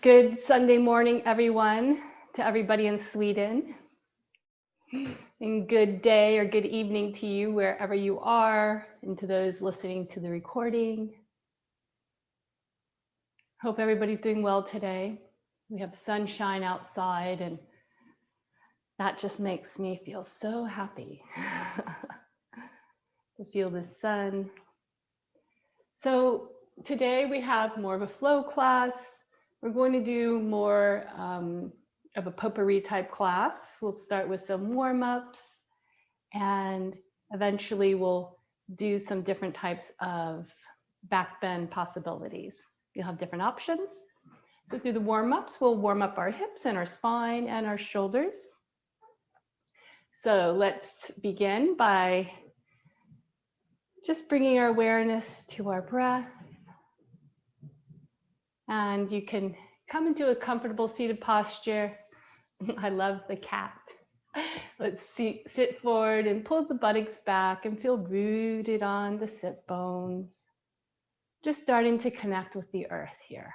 Good Sunday morning, everyone, to everybody in Sweden. And good day or good evening to you wherever you are, and to those listening to the recording. Hope everybody's doing well today. We have sunshine outside, and that just makes me feel so happy to feel the sun. So today we have more of a flow class. We're going to do more of a potpourri type class. We'll start with some warm-ups, and eventually we'll do some different types of back bend possibilities. You'll have different options. So through the warm-ups, we'll warm up our hips and our spine and our shoulders. So let's begin by just bringing our awareness to our breath. And you can come into a comfortable seated posture. I love the cat. Let's sit forward and pull the buttocks back and feel rooted on the sit bones. Just starting to connect with the earth here.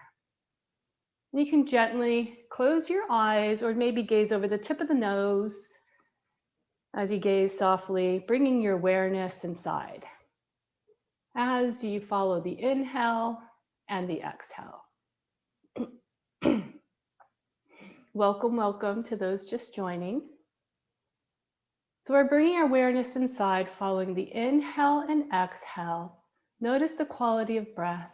And you can gently close your eyes or maybe gaze over the tip of the nose as you gaze softly, bringing your awareness inside as you follow the inhale and the exhale. Welcome, welcome to those just joining. So we're bringing our awareness inside, following the inhale and exhale. Notice the quality of breath.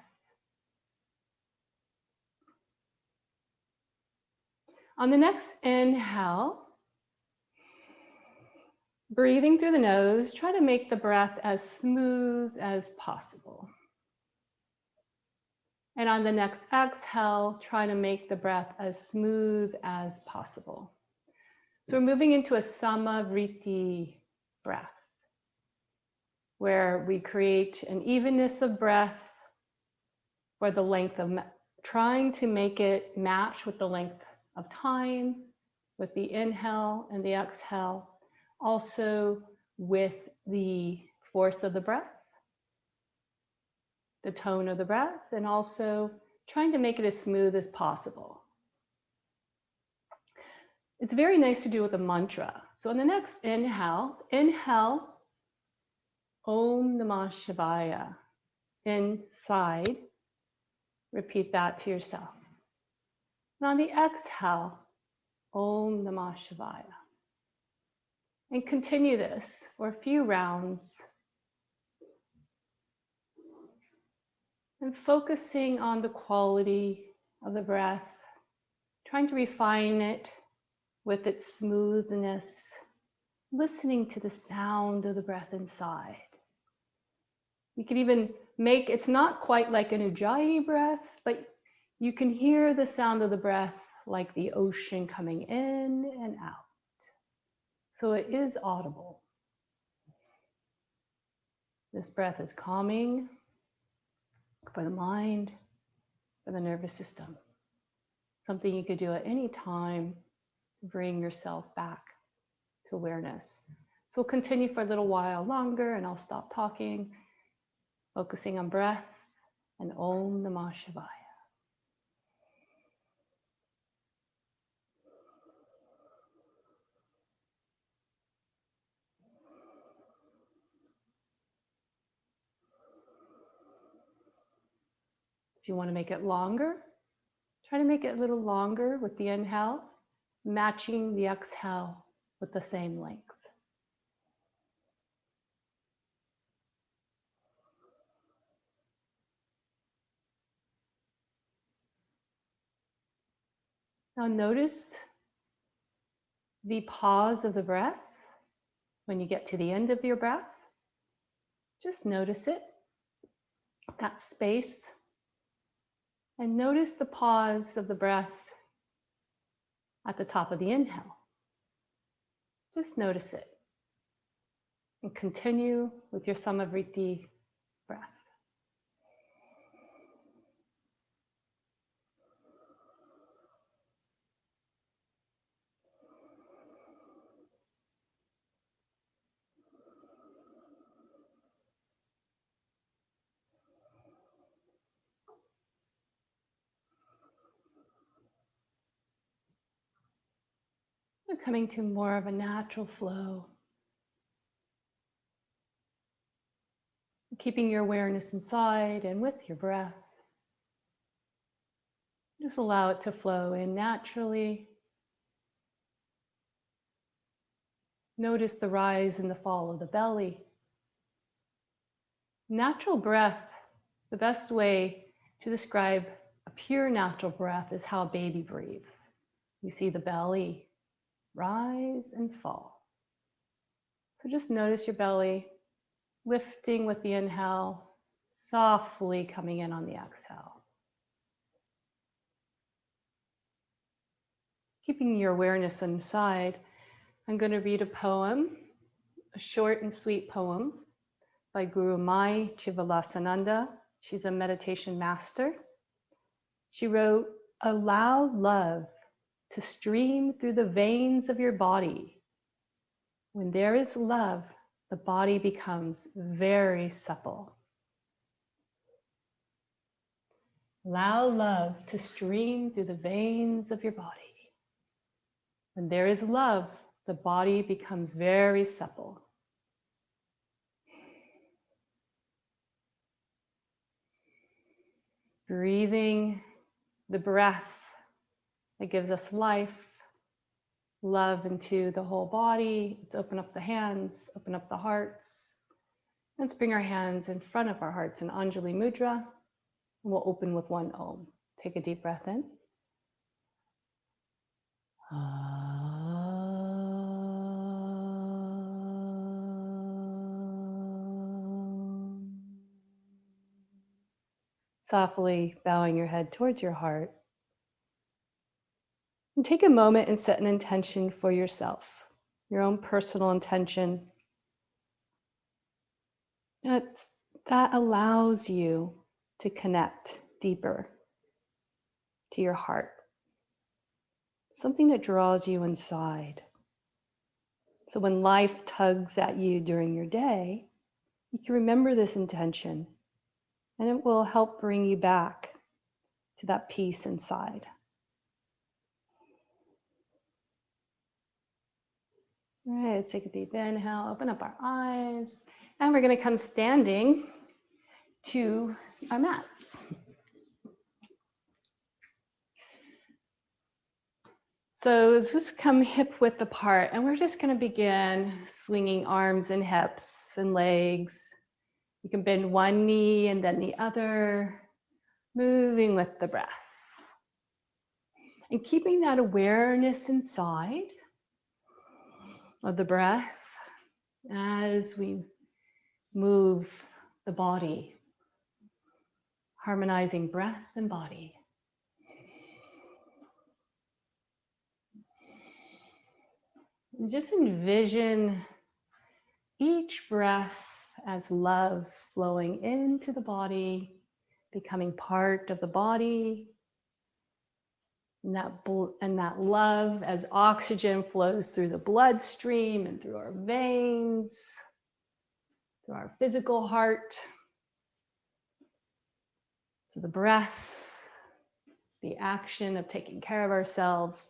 On the next inhale, breathing through the nose, try to make the breath as smooth as possible. And on the next exhale, try to make the breath as smooth as possible. So we're moving into a Samavriti breath, where we create an evenness of breath for the length of, trying to make it match with the length of time, with the inhale and the exhale, also with the force of the breath, the tone of the breath, and also trying to make it as smooth as possible. It's very nice to do with a mantra. So on the next inhale, Om Namah Shivaya. Inside, repeat that to yourself. And on the exhale, Om Namah Shivaya. And continue this for a few rounds. And focusing on the quality of the breath, trying to refine it with its smoothness, listening to the sound of the breath inside. You can even make, it's not quite like an Ujjayi breath, but you can hear the sound of the breath like the ocean coming in and out. So it is audible. This breath is calming for the mind, for the nervous system. Something you could do at any time to bring yourself back to awareness. So we'll continue for a little while longer, and I'll stop talking, focusing on breath and Om Namah Shivaya. If you want to make it longer, try to make it a little longer with the inhale, matching the exhale with the same length. Now notice the pause of the breath when you get to the end of your breath. Just notice it, that space, and notice the pause of the breath at the top of the inhale. Just notice it and continue with your Samavriti breath. We're coming to more of a natural flow. Keeping your awareness inside and with your breath. Just allow it to flow in naturally. Notice the rise and the fall of the belly. Natural breath, the best way to describe a pure natural breath is how a baby breathes. You see the belly rise and fall. So just notice your belly lifting with the inhale, softly coming in on the exhale. Keeping your awareness inside, I'm going to read a poem, a short and sweet poem by Guru Mai Chivalasananda. She's a meditation master. She wrote, "Allow love to stream through the veins of your body. When there is love, the body becomes very supple." Allow love to stream through the veins of your body. When there is love, the body becomes very supple. Breathing the breath that gives us life, love into the whole body. Let's open up the hands, open up the hearts. Let's bring our hands in front of our hearts in Anjali Mudra, and we'll open with one Om. Take a deep breath in. Softly bowing your head towards your heart. And take a moment and set an intention for yourself, your own personal intention. That allows you to connect deeper to your heart. Something that draws you inside. So when life tugs at you during your day, you can remember this intention, and it will help bring you back to that peace inside. All right, let's take a deep inhale, open up our eyes, and we're going to come standing to our mats. So let's just come hip width apart, and we're just going to begin swinging arms and hips and legs. You can bend one knee and then the other, moving with the breath. And keeping that awareness inside of the breath as we move the body, harmonizing breath and body. And just envision each breath as love flowing into the body, becoming part of the body. And that love as oxygen flows through the bloodstream and through our veins, through our physical heart. So the breath, the action of taking care of ourselves,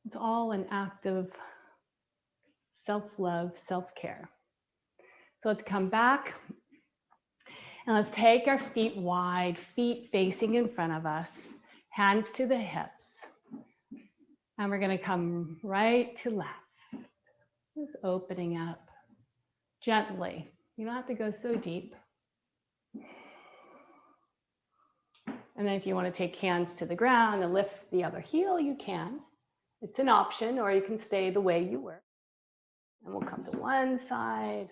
it's all an act of self-love, self-care. So let's come back and let's take our feet wide, feet facing in front of us, hands to the hips. And we're going to come right to left. Just opening up gently. You don't have to go so deep. And then if you want to take hands to the ground and lift the other heel, you can. It's an option, or you can stay the way you were. And we'll come to one side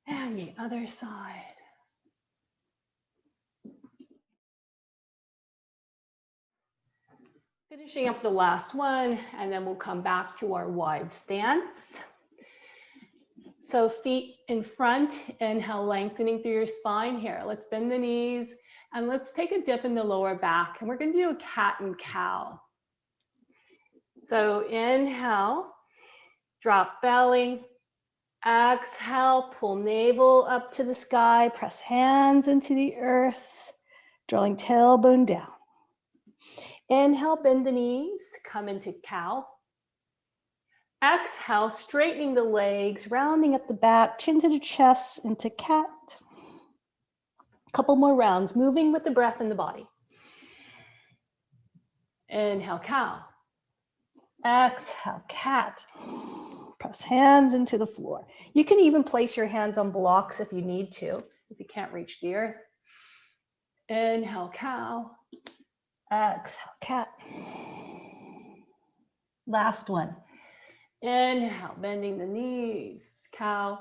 and the other side. Finishing up the last one, and then we'll come back to our wide stance. So feet in front, inhale, lengthening through your spine here. Let's bend the knees, and let's take a dip in the lower back, and we're going to do a cat and cow. So inhale, drop belly. Exhale, pull navel up to the sky, press hands into the earth, drawing tailbone down. Inhale, bend the knees, come into cow. Exhale, straightening the legs, rounding up the back, chin to the chest, into cat. Couple more rounds, moving with the breath in the body. Inhale, cow. Exhale, cat. Press hands into the floor. You can even place your hands on blocks if you need to, if you can't reach the earth. Inhale, cow. Exhale, cat. Last one. Inhale, bending the knees, cow.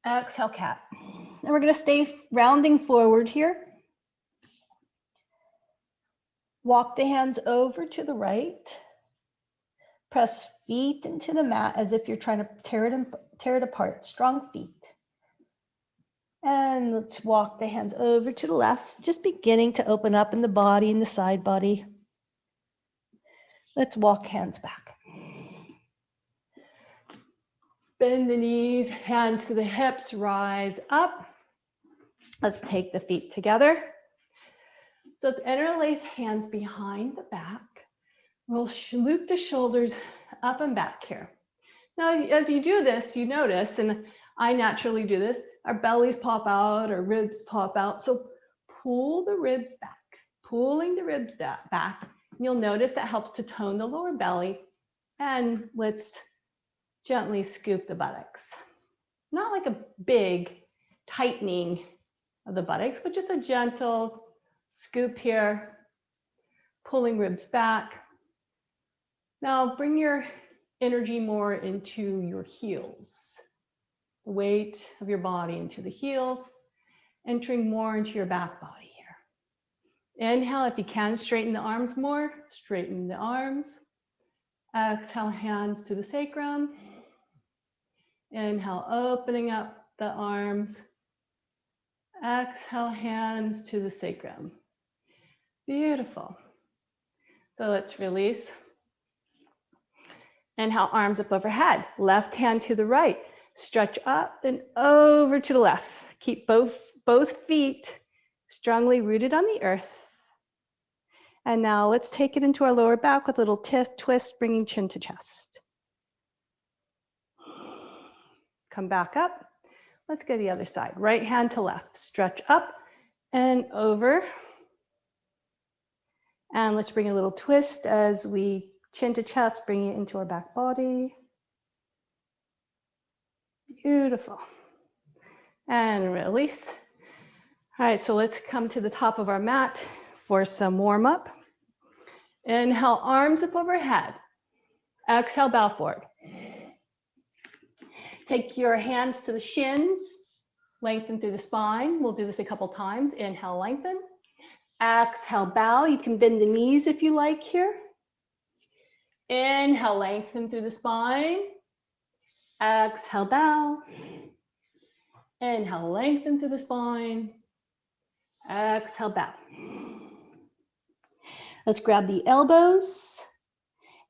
Exhale, cat. And we're going to stay rounding forward here. Walk the hands over to the right. Press feet into the mat as if you're trying to tear it apart. Strong feet. And let's walk the hands over to the left, just beginning to open up in the body, in the side body. Let's walk hands back. Bend the knees, hands to the hips, rise up. Let's take the feet together. So let's interlace hands behind the back. We'll loop the shoulders up and back here. Now, as you do this, you notice, and I naturally do this, our bellies pop out, our ribs pop out. So pull the ribs back, pulling the ribs back. You'll notice that helps to tone the lower belly. And let's gently scoop the buttocks. Not like a big tightening of the buttocks, but just a gentle scoop here, pulling ribs back. Now bring your energy more into your heels. The weight of your body into the heels, entering more into your back body here. Inhale, if you can, straighten the arms more, straighten the arms. Exhale, hands to the sacrum. Inhale, opening up the arms. Exhale, hands to the sacrum. Beautiful. So let's release. Inhale, arms up overhead. Left hand to the right. Stretch up and over to the left. Keep both feet strongly rooted on the earth. And now let's take it into our lower back with a little twist, bringing chin to chest. Come back up. Let's go to the other side. Right hand to left. Stretch up and over. And let's bring a little twist as we chin to chest, bring it into our back body. Beautiful. And release. All right, so let's come to the top of our mat for some warm up. Inhale, arms up overhead. Exhale, bow forward. Take your hands to the shins, lengthen through the spine. We'll do this a couple times. Inhale, lengthen. Exhale, bow. You can bend the knees if you like here. Inhale, lengthen through the spine. Exhale, bow. Inhale, lengthen through the spine. Exhale, bow. Let's grab the elbows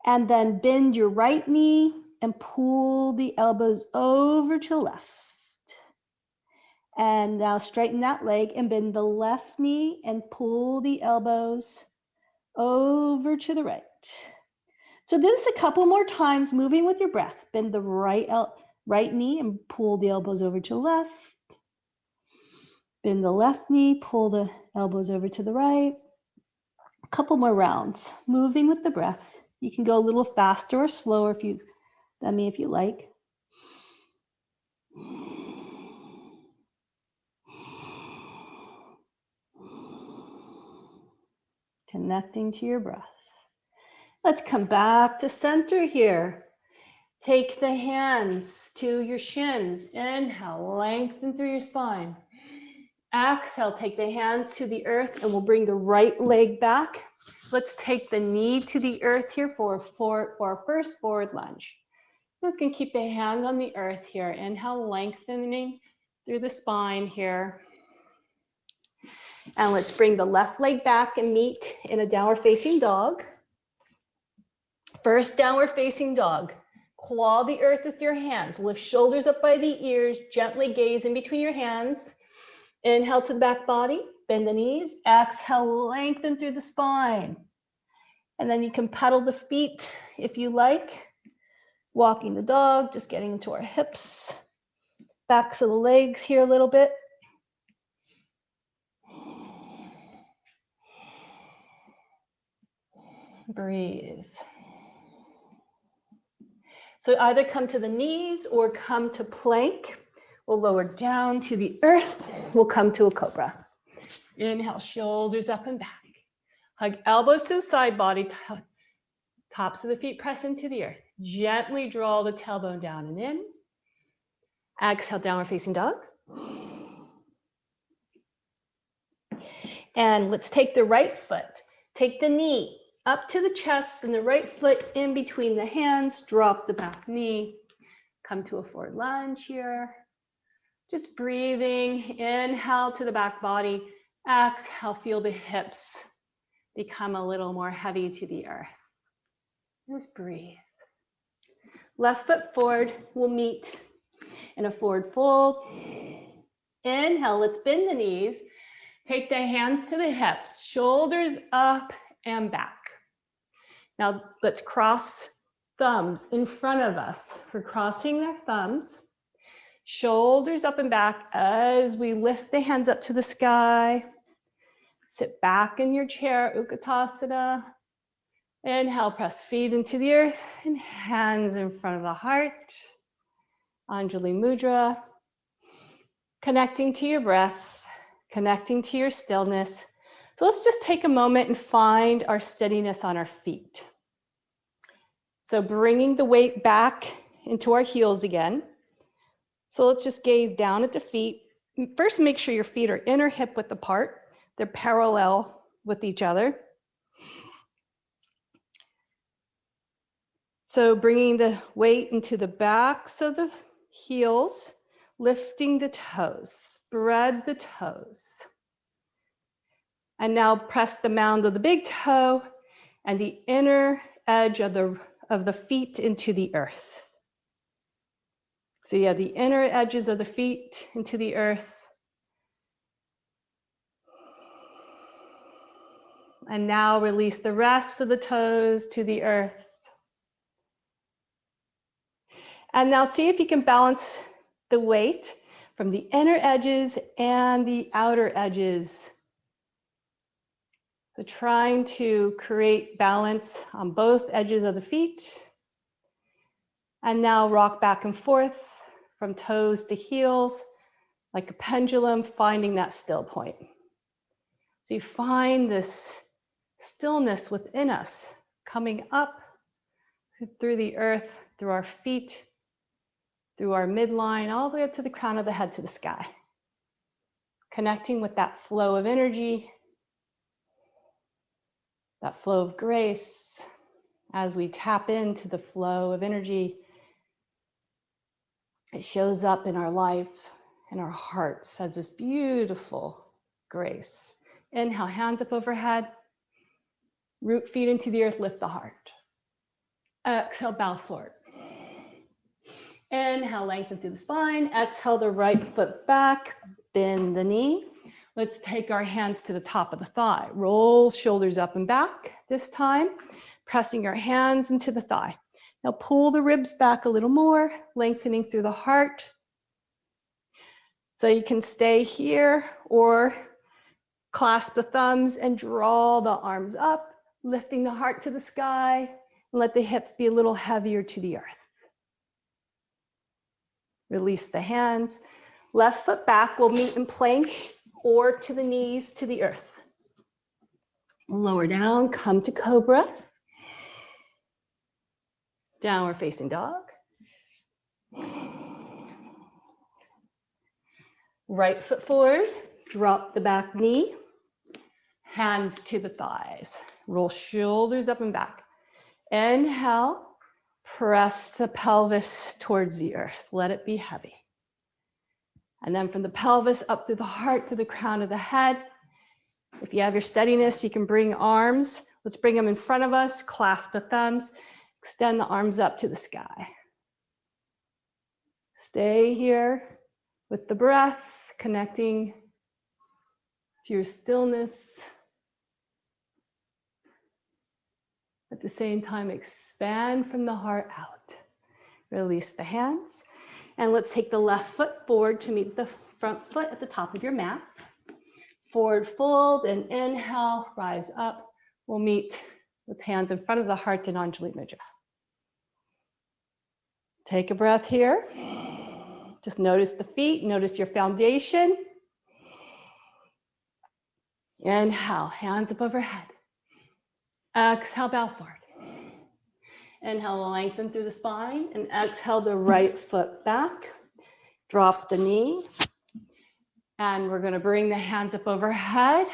and then bend your right knee and pull the elbows over to the left. And now straighten that leg and bend the left knee and pull the elbows over to the right. So this a couple more times, moving with your breath. Bend the right knee and pull the elbows over to the left. Bend the left knee, pull the elbows over to the right. A couple more rounds, moving with the breath. You can go a little faster or slower if you like. Connecting to your breath. Let's come back to center here. Take the hands to your shins. Inhale, lengthen through your spine. Exhale, take the hands to the earth and we'll bring the right leg back. Let's take the knee to the earth here for our first forward lunge. Just gonna keep the hand on the earth here. Inhale, lengthening through the spine here. And let's bring the left leg back and meet in a downward facing dog. First downward facing dog. Claw the earth with your hands. Lift shoulders up by the ears. Gently gaze in between your hands. Inhale to the back body. Bend the knees. Exhale, lengthen through the spine. And then you can pedal the feet if you like. Walking the dog, just getting into our hips. Backs of the legs here a little bit. Breathe. So either come to the knees or come to plank. We'll lower down to the earth. We'll come to a cobra. Inhale, shoulders up and back. Hug elbows to the side body. Tops of the feet press into the earth. Gently draw the tailbone down and in. Exhale, downward facing dog. And let's take the right foot. Take the knee up to the chest and the right foot in between the hands. Drop the back knee. Come to a forward lunge here. Just breathing. Inhale to the back body. Exhale, feel the hips become a little more heavy to the earth. Just breathe. Left foot forward. We'll meet in a forward fold. Inhale, let's bend the knees. Take the hands to the hips, shoulders up and back. Now let's cross thumbs in front of us. We're crossing their thumbs, shoulders up and back as we lift the hands up to the sky. Sit back in your chair, Utkatasana. Inhale, press feet into the earth and hands in front of the heart. Anjali Mudra. Connecting to your breath, connecting to your stillness. So let's just take a moment and find our steadiness on our feet. So bringing the weight back into our heels again. So let's just gaze down at the feet. First, make sure your feet are inner hip width apart. They're parallel with each other. So bringing the weight into the backs of the heels, lifting the toes, spread the toes. And now press the mound of the big toe and the inner edge of the feet into the earth. So yeah, the inner edges of the feet into the earth. And now release the rest of the toes to the earth. And now see if you can balance the weight from the inner edges and the outer edges. So trying to create balance on both edges of the feet. And now rock back and forth from toes to heels, like a pendulum, finding that still point. So you find this stillness within us, coming up through the earth, through our feet, through our midline, all the way up to the crown of the head to the sky. Connecting with that flow of energy, that flow of grace. As we tap into the flow of energy, it shows up in our lives, in our hearts as this beautiful grace. Inhale, hands up overhead. Root feet into the earth, lift the heart. Exhale, bow forward. Inhale, lengthen through the spine. Exhale, the right foot back, bend the knee. Let's take our hands to the top of the thigh. Roll shoulders up and back this time, pressing your hands into the thigh. Now pull the ribs back a little more, lengthening through the heart. So you can stay here or clasp the thumbs and draw the arms up, lifting the heart to the sky, and let the hips be a little heavier to the earth. Release the hands. Left foot back, we'll meet in plank or to the knees to the earth. Lower down, come to Cobra. Downward facing dog. Right foot forward, drop the back knee. Hands to the thighs. Roll shoulders up and back. Inhale, press the pelvis towards the earth. Let it be heavy. And then from the pelvis up through the heart to the crown of the head. If you have your steadiness, you can bring arms. Let's bring them in front of us, clasp the thumbs, extend the arms up to the sky. Stay here with the breath, connecting to your stillness. At the same time, expand from the heart out. Release the hands. And let's take the left foot forward to meet the front foot at the top of your mat. Forward fold and inhale, rise up. We'll meet with hands in front of the heart in Anjali Mudra. Take a breath here. Just notice the feet, notice your foundation. Inhale, hands up overhead. Exhale, bow forward. Inhale, lengthen through the spine, and exhale the right foot back. Drop the knee. And we're going to bring the hands up overhead.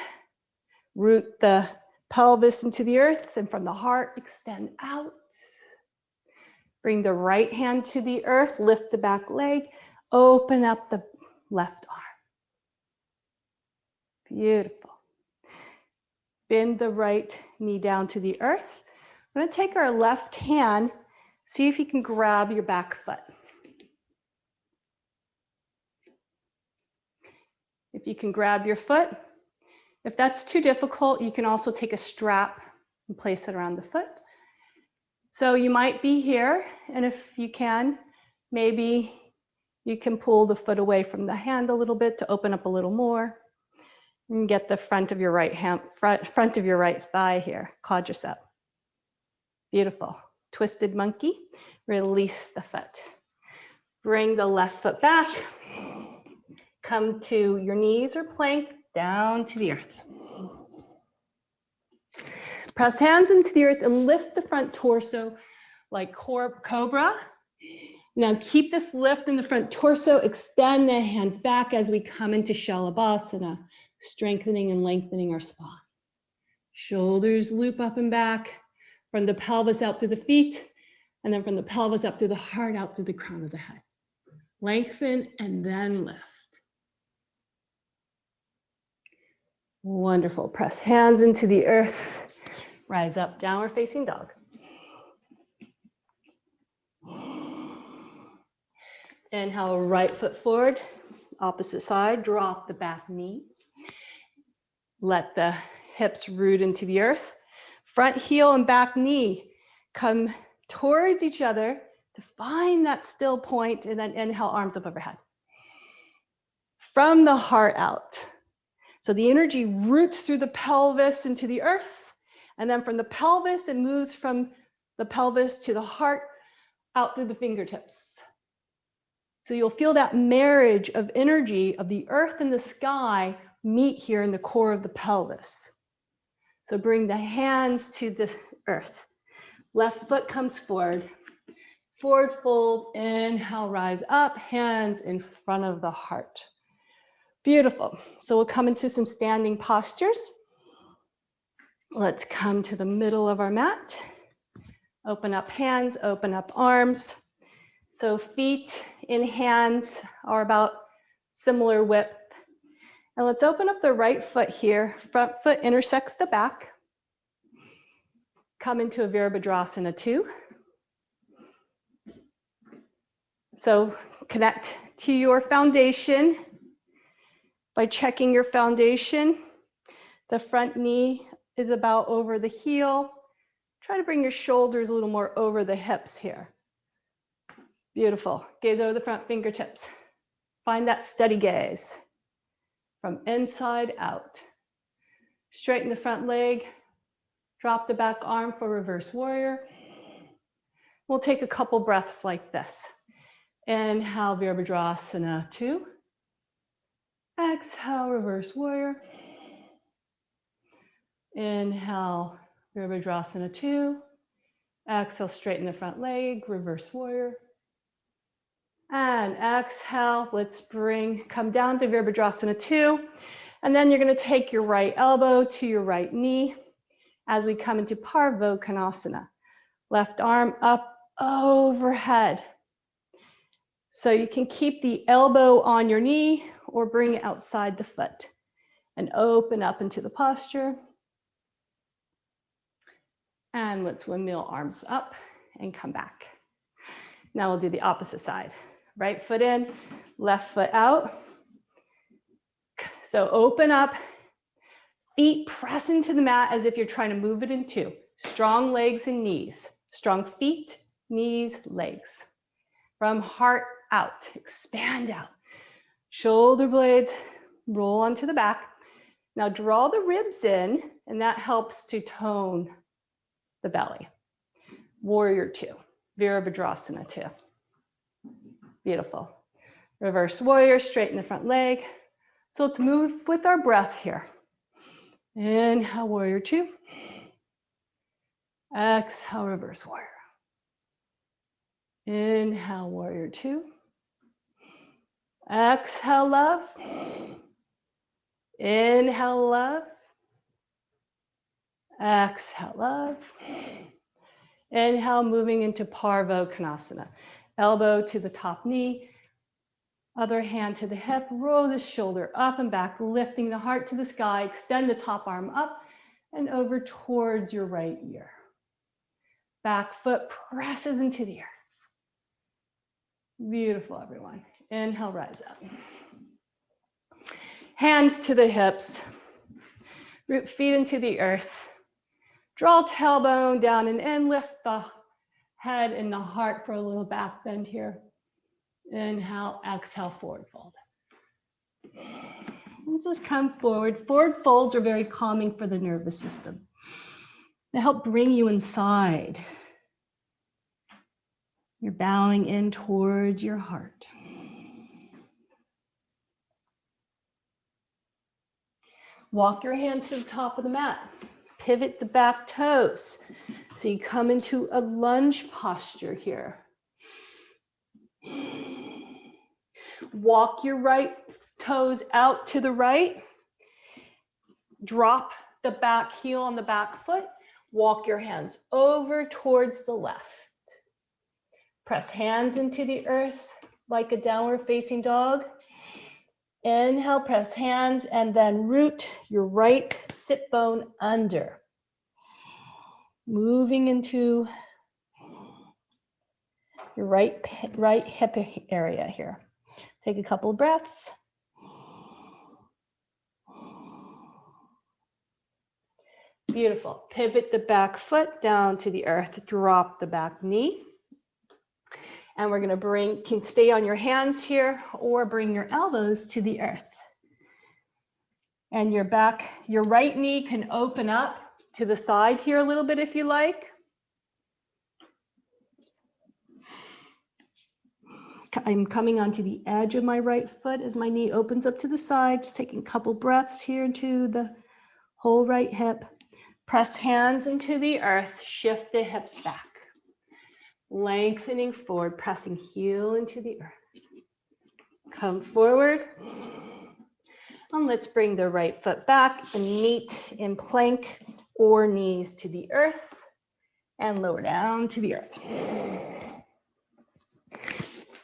Root the pelvis into the earth, and from the heart, extend out. Bring the right hand to the earth, lift the back leg, open up the left arm. Beautiful. Bend the right knee down to the earth. We're going to take our left hand, see if you can grab your back foot. If you can grab your foot. If that's too difficult, you can also take a strap and place it around the foot. So you might be here, and if you can, maybe you can pull the foot away from the hand a little bit to open up a little more. And get the front of your right hand, front of your right thigh here, quadricep. Beautiful. Twisted monkey. Release the foot. Bring the left foot back. Come to your knees or plank, down to the earth. Press hands into the earth and lift the front torso like Cobra. Now keep this lift in the front torso, extend the hands back as we come into Shalabhasana, strengthening and lengthening our spine. Shoulders loop up and back, from the pelvis out through the feet, and then from the pelvis up through the heart, out through the crown of the head. Lengthen and then lift. Wonderful. Press hands into the earth. Rise up, Dower Facing Dog. Inhale, right foot forward, opposite side, drop the back knee. Let the hips root into the earth. Front heel and back knee come towards each other to find that still point, and then inhale, arms up overhead. From the heart out. So the energy roots through the pelvis into the earth. And then from the pelvis, it moves from the pelvis to the heart, out through the fingertips. So you'll feel that marriage of energy of the earth and the sky meet here in the core of the pelvis. So bring the hands to the earth. Left foot comes forward. Forward fold, inhale, rise up, hands in front of the heart. Beautiful. So we'll come into some standing postures. Let's come to the middle of our mat. Open up hands, open up arms. So feet in hands are about similar width. And let's open up the right foot here. Front foot intersects the back. Come into a Virabhadrasana 2. So connect to your foundation by checking your foundation. The front knee is about over the heel. Try to bring your shoulders a little more over the hips here. Beautiful. Gaze over the front fingertips. Find that steady gaze from inside out. Straighten the front leg. Drop the back arm for reverse warrior. We'll take a couple breaths like this. Inhale, Virabhadrasana 2. Exhale, reverse warrior. Inhale, Virabhadrasana 2. Exhale, straighten the front leg, reverse warrior. And exhale, let's come down to Virabhadrasana 2. And then you're going to take your right elbow to your right knee as we come into Virabhadrasana. Left arm up overhead. So you can keep the elbow on your knee or bring it outside the foot and open up into the posture. And let's windmill arms up and come back. Now we'll do the opposite side. Right foot in, left foot out. So open up, feet press into the mat as if you're trying to move it in two. Strong legs and knees. Strong feet, knees, legs. From heart out, expand out. Shoulder blades roll onto the back. Now draw the ribs in, and that helps to tone the belly. Warrior Two, Virabhadrasana Two. Beautiful. Reverse warrior, straighten the front leg. So let's move with our breath here. Inhale, warrior two. Exhale, reverse warrior. Inhale, warrior two. Exhale, love. Inhale, love. Exhale, love. Inhale, moving into Virabhadrasana. Elbow to the top knee. Other hand to the hip, roll the shoulder up and back, lifting the heart to the sky, extend the top arm up and over towards your right ear. Back foot presses into the earth. Beautiful, everyone. Inhale, rise up. Hands to the hips, root feet into the earth. Draw tailbone down and in, lift the head and the heart for a little back bend here. Inhale, exhale, forward fold. And just come forward. Forward folds are very calming for the nervous system. They help bring you inside. You're bowing in towards your heart. Walk your hands to the top of the mat. Pivot the back toes. So you come into a lunge posture here. Walk your right toes out to the right. Drop the back heel on the back foot. Walk your hands over towards the left. Press hands into the earth like a downward facing dog. Inhale, press hands, and then root your right sit bone under. Moving into your right hip area here. Take a couple of breaths. Beautiful. Pivot the back foot down to the earth. Drop the back knee. And we're going to can stay on your hands here or bring your elbows to the earth. And your right knee can open up to the side here a little bit if you like. I'm coming onto the edge of my right foot as my knee opens up to the side. Just taking a couple breaths here into the whole right hip. Press hands into the earth. Shift the hips back. Lengthening forward, pressing heel into the earth. Come forward. And let's bring the right foot back and meet in plank or knees to the earth and lower down to the earth.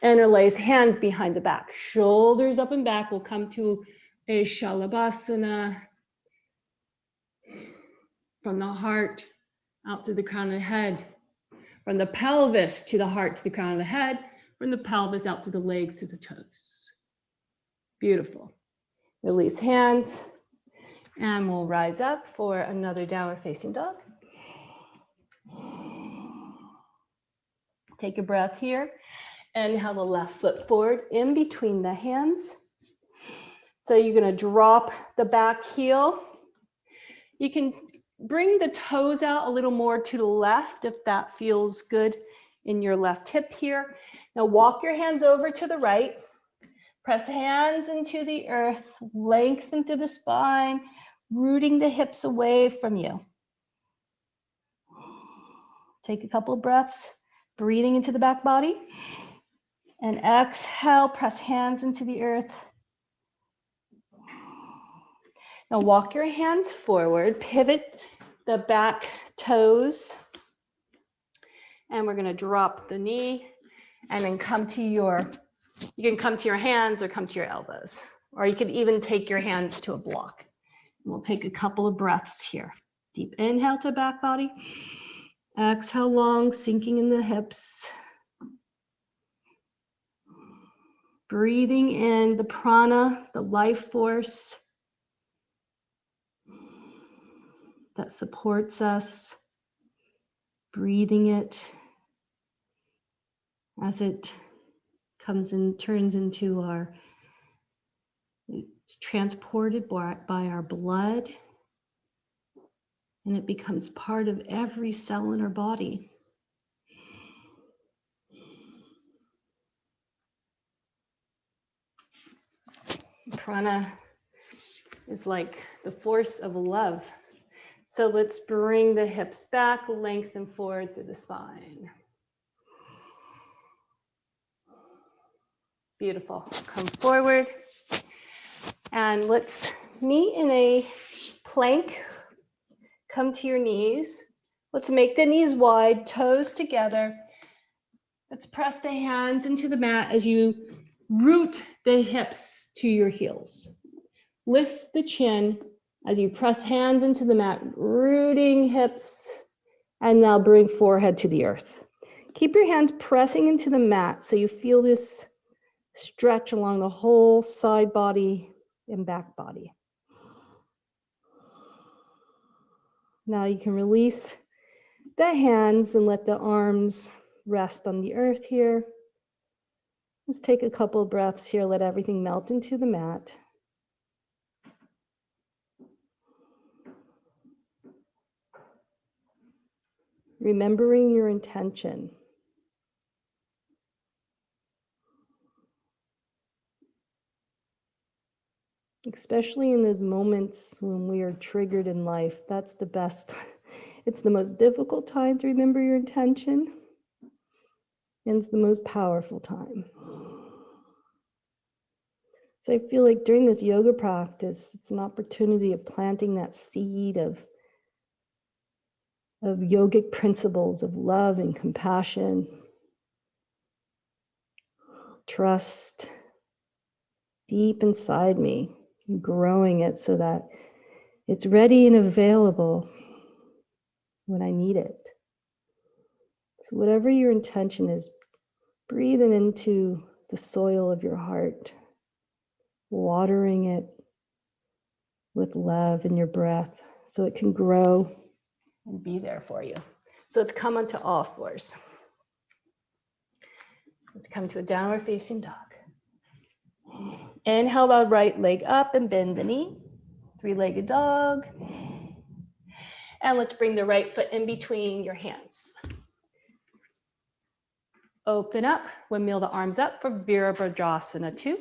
Interlace hands behind the back, shoulders up and back. We'll come to a Shalabhasana. From the heart out to the crown of the head. From the pelvis to the heart to the crown of the head. From the pelvis out to the legs to the toes. Beautiful. Release hands. And we'll rise up for another downward facing dog. Take a breath here. Inhale the left foot forward in between the hands. So you're going to drop the back heel. You can bring the toes out a little more to the left if that feels good in your left hip here. Now walk your hands over to the right. Press hands into the earth. Lengthen through the spine, rooting the hips away from you. Take a couple of breaths, breathing into the back body. And exhale, press hands into the earth. Now walk your hands forward, pivot the back toes. And we're gonna drop the knee and then you can come to your hands or come to your elbows. Or you could even take your hands to a block. We'll take a couple of breaths here. Deep inhale to back body. Exhale long, sinking in the hips. Breathing in the prana, the life force that supports us. breathing it as it comes and turns into it's transported by our blood, and it becomes part of every cell in our body. Prana is like the force of love. So let's bring the hips back, lengthen forward through the spine. Beautiful. Come forward. And let's meet in a plank. Come to your knees. Let's make the knees wide, toes together. Let's press the hands into the mat as you root the hips to your heels. Lift the chin as you press hands into the mat, rooting hips, and now bring forehead to the earth. Keep your hands pressing into the mat so you feel this stretch along the whole side body and back body. Now you can release the hands and let the arms rest on the earth here. Let's take a couple of breaths here, let everything melt into the mat. Remembering your intention. Especially in those moments when we are triggered in life, that's the best. It's the most difficult time to remember your intention, and it's the most powerful time. So I feel like during this yoga practice, it's an opportunity of planting that seed of yogic principles of love and compassion, trust deep inside me, and growing it so that it's ready and available when I need it. So whatever your intention is, breathe it into the soil of your heart, watering it with love in your breath so it can grow and be there for you. So let's come onto all fours. Let's come to a downward facing dog. Inhale the right leg up and bend the knee. Three-legged dog. And let's bring the right foot in between your hands. Open up, windmill the arms up for Virabhadrasana 2.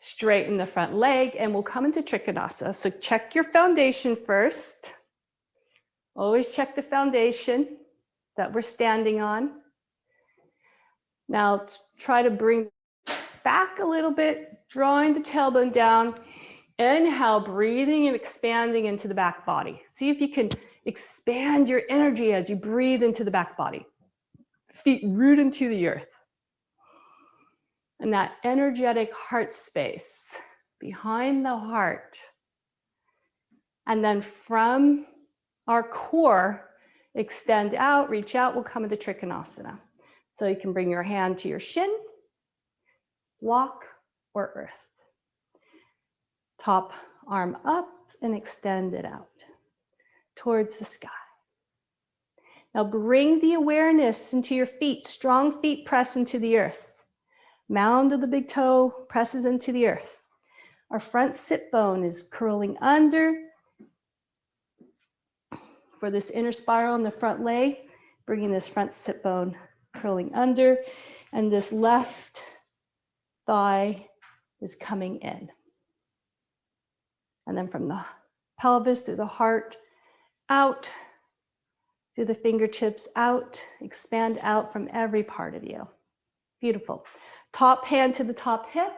Straighten the front leg and we'll come into Trikanasana. So check your foundation first. Always check the foundation that we're standing on. Now let's try to bring back a little bit, drawing the tailbone down. Inhale, breathing and expanding into the back body. See if you can expand your energy as you breathe into the back body. Feet root into the earth. And that energetic heart space behind the heart. And then from our core, extend out, reach out, we'll come into Trikanasana. So you can bring your hand to your shin, walk, or earth. Top arm up and extend it out towards the sky. Now bring the awareness into your feet. Strong feet press into the earth. Mound of the big toe presses into the earth. Our front sit bone is curling under. For this inner spiral in the front leg, bringing this front sit bone curling under, and this left thigh is coming in. And then from the pelvis through the heart, out, through the fingertips, out, expand out from every part of you. Beautiful. Top hand to the top hip.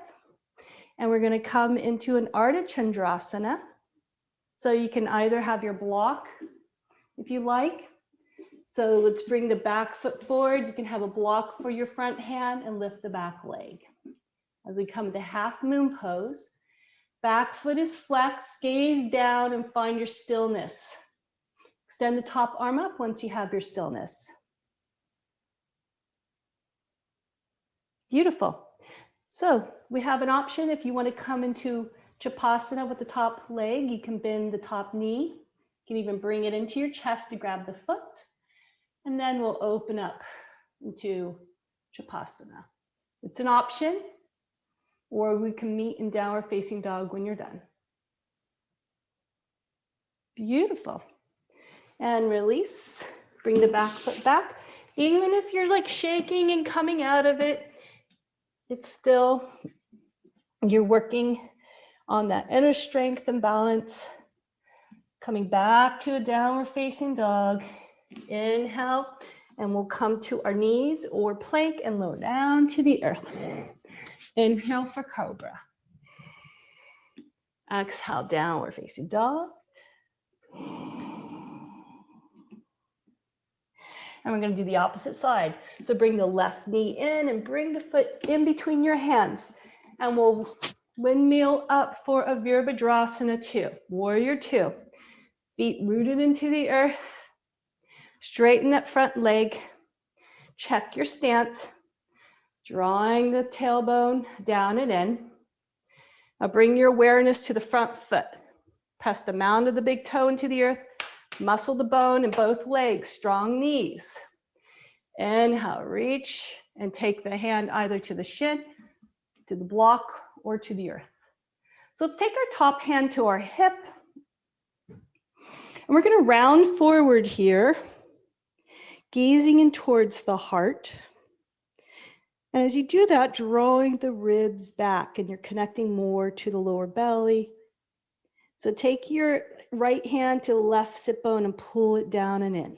And we're going to come into an Artichandrasana. So you can either have your block, if you like. So let's bring the back foot forward. You can have a block for your front hand and lift the back leg. As we come to half moon pose, back foot is flexed, gaze down and find your stillness. Extend the top arm up once you have your stillness. Beautiful. So we have an option if you want to come into Chapasana with the top leg, you can bend the top knee. You can even bring it into your chest to grab the foot. And then we'll open up into Shalabhasana. It's an option, or we can meet in Dower Facing Dog when you're done. Beautiful. And release. Bring the back foot back. Even if you're like shaking and coming out of it, it's still, you're working on that inner strength and balance. Coming back to a Downward Facing Dog. Inhale, and we'll come to our knees or plank and lower down to the earth. Inhale for Cobra. Exhale, Downward Facing Dog. And we're going to do the opposite side. So bring the left knee in and bring the foot in between your hands. And we'll windmill up for a Virabhadrasana 2, Warrior 2. Feet rooted into the earth. Straighten that front leg. Check your stance. Drawing the tailbone down and in. Now bring your awareness to the front foot. Press the mound of the big toe into the earth. Muscle the bone in both legs, strong knees. Inhale, reach and take the hand either to the shin, to the block, or to the earth. So let's take our top hand to our hip. And we're going to round forward here, gazing in towards the heart. And as you do that, drawing the ribs back and you're connecting more to the lower belly. So take your right hand to the left sit bone and pull it down and in.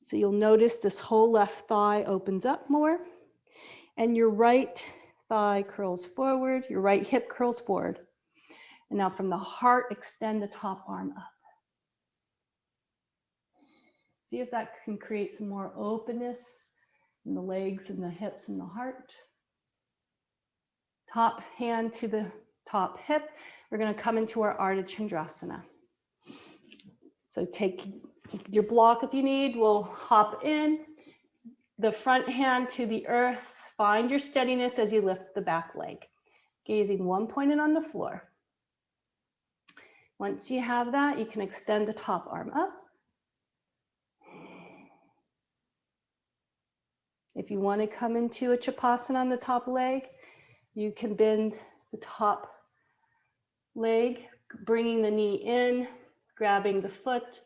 So you'll notice this whole left thigh opens up more and your right thigh curls forward, your right hip curls forward. And now from the heart, extend the top arm up. See if that can create some more openness in the legs and the hips and the heart. Top hand to the top hip. We're going to come into our Artichandrasana. So take your block if you need. We'll hop in. The front hand to the earth. Find your steadiness as you lift the back leg. Gazing one pointed on the floor. Once you have that, you can extend the top arm up. If you want to come into a Trikanasana on the top leg, you can bend the top leg, bringing the knee in, grabbing the foot,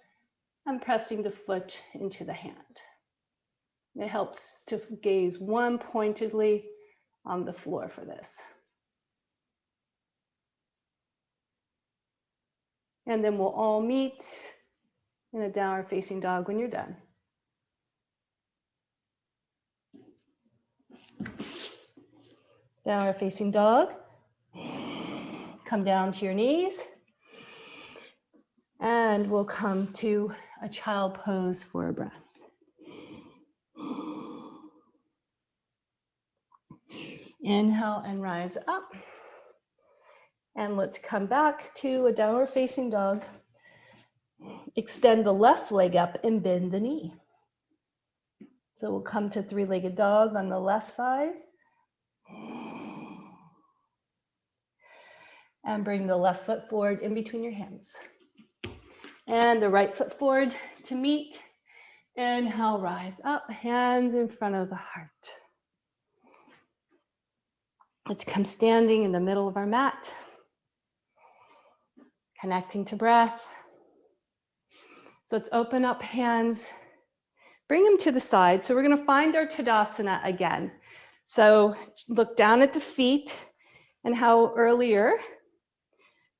and pressing the foot into the hand. It helps to gaze one pointedly on the floor for this. And then we'll all meet in a Downward Facing Dog when you're done. Downward Facing Dog. Come down to your knees. And we'll come to a child pose for a breath. Inhale and rise up. And let's come back to a Downward Facing Dog. Extend the left leg up and bend the knee. So we'll come to three-legged dog on the left side. And bring the left foot forward in between your hands. And the right foot forward to meet. Inhale, rise up, hands in front of the heart. Let's come standing in the middle of our mat. Connecting to breath. So let's open up hands. Bring them to the side. So we're going to find our Tadasana again. So look down at the feet and how earlier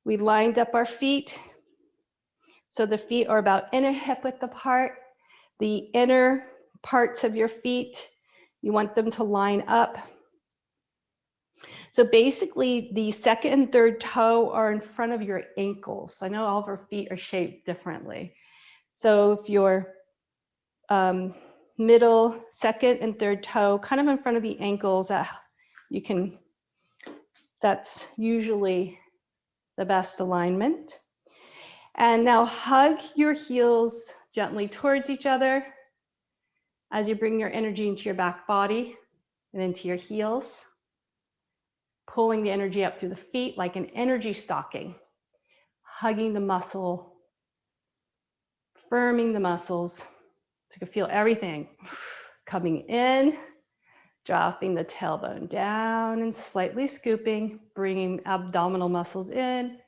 we lined up our feet. So the feet are about inner hip width apart. The inner parts of your feet, you want them to line up. So basically the second and third toe are in front of your ankles. I know all of our feet are shaped differently. So if your middle, second and third toe kind of in front of the ankles, that's usually the best alignment. And now hug your heels gently towards each other as you bring your energy into your back body and into your heels, pulling the energy up through the feet like an energy stocking. hugging the muscle, firming the muscles. So you can feel everything coming in, dropping the tailbone down and slightly scooping, bringing abdominal muscles in,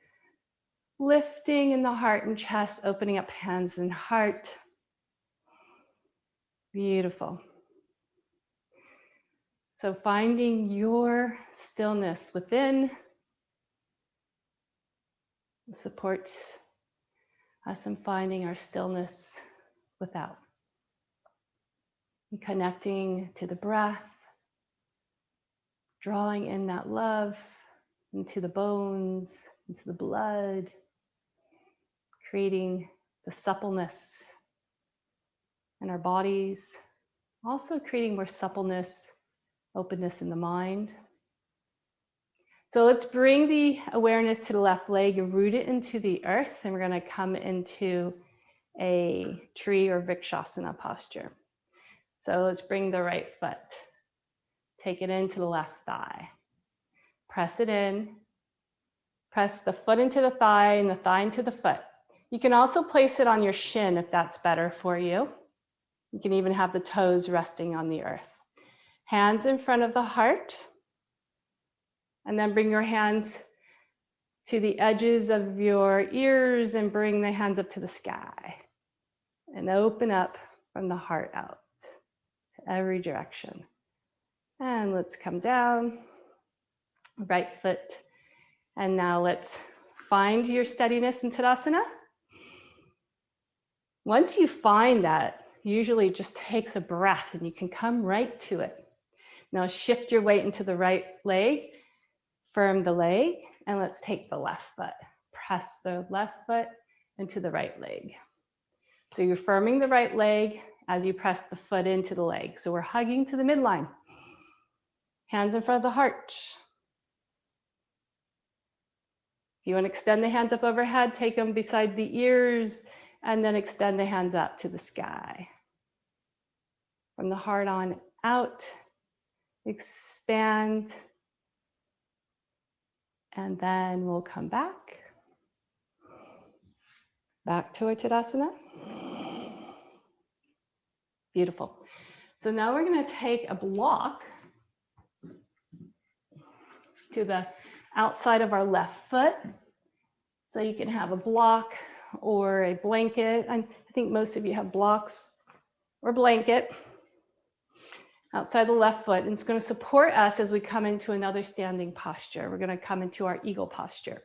lifting in the heart and chest, opening up hands and heart. Beautiful. So finding your stillness within supports us in finding our stillness without. And connecting to the breath, drawing in that love into the bones, into the blood, creating the suppleness in our bodies, also creating more suppleness, openness in the mind. So let's bring the awareness to the left leg and root it into the earth, and we're going to come into a tree or Vrikshasana posture. So let's bring the right foot, take it into the left thigh, press it in, press the foot into the thigh and the thigh into the foot. You can also place it on your shin if that's better for you. You can even have the toes resting on the earth. Hands in front of the heart, and then bring your hands to the edges of your ears and bring the hands up to the sky. And open up from the heart out to every direction. And let's come down, right foot. And now let's find your steadiness in Tadasana. Once you find that, usually it just takes a breath and you can come right to it. Now shift your weight into the right leg, firm the leg, and let's take the left foot. Press the left foot into the right leg. So you're firming the right leg as you press the foot into the leg. So we're hugging to the midline. Hands in front of the heart. If you want to extend the hands up overhead, take them beside the ears and then extend the hands up to the sky. From the heart on out, expand, and then we'll come back to our Tadasana. Beautiful. So now we're going to take a block to the outside of our left foot. So you can have a block or a blanket. I think most of you have blocks or blanket outside the left foot. And it's going to support us as we come into another standing posture. We're going to come into our eagle posture.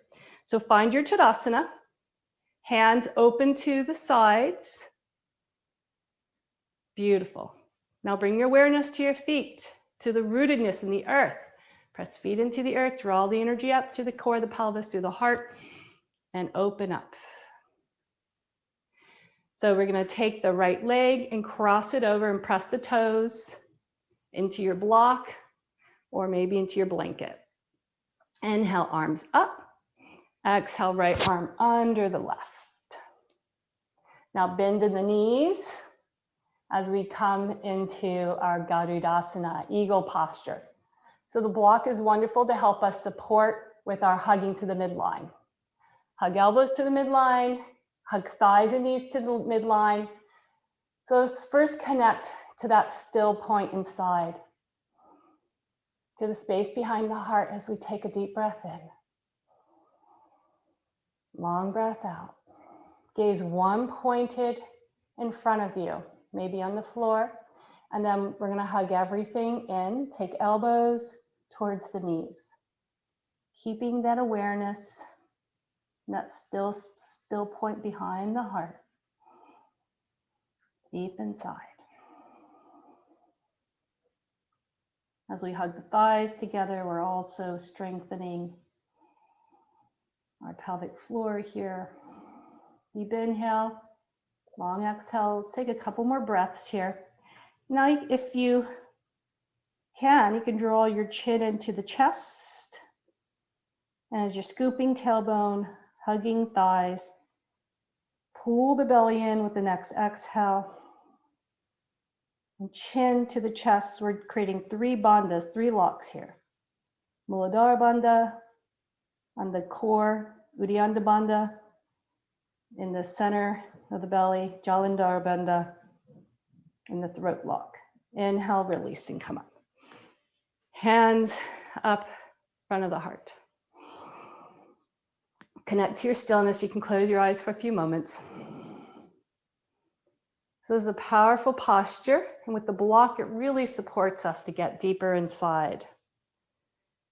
So find your Tadasana. Hands open to the sides. Beautiful. Now bring your awareness to your feet, to the rootedness in the earth. Press feet into the earth, draw the energy up to the core of the pelvis, through the heart, and open up. So we're going to take the right leg and cross it over and press the toes into your block or maybe into your blanket. Inhale, arms up. Exhale, right arm under the left. Now bend in the knees as we come into our Virabhadrasana, eagle posture. So the block is wonderful to help us support with our hugging to the midline. Hug elbows to the midline, hug thighs and knees to the midline. So let's first connect to that still point inside, to the space behind the heart as we take a deep breath in. Long breath out. Gaze one pointed in front of you, maybe on the floor. And then we're going to hug everything in. Take elbows towards the knees. Keeping that awareness, that still point behind the heart. Deep inside. As we hug the thighs together, we're also strengthening our pelvic floor here. Deep inhale, long exhale. Let's take a couple more breaths here. Now, if you can draw your chin into the chest. And as you're scooping tailbone, hugging thighs, pull the belly in with the next exhale. And chin to the chest. We're creating 3 bandhas, 3 locks here. Muladhara Bandha on the core, Uddiyana Bandha in the center of the belly, Jalandhara Bandha, in the throat lock. Inhale, release, and come up. Hands up, front of the heart. Connect to your stillness. You can close your eyes for a few moments. So this is a powerful posture, and with the block, it really supports us to get deeper inside.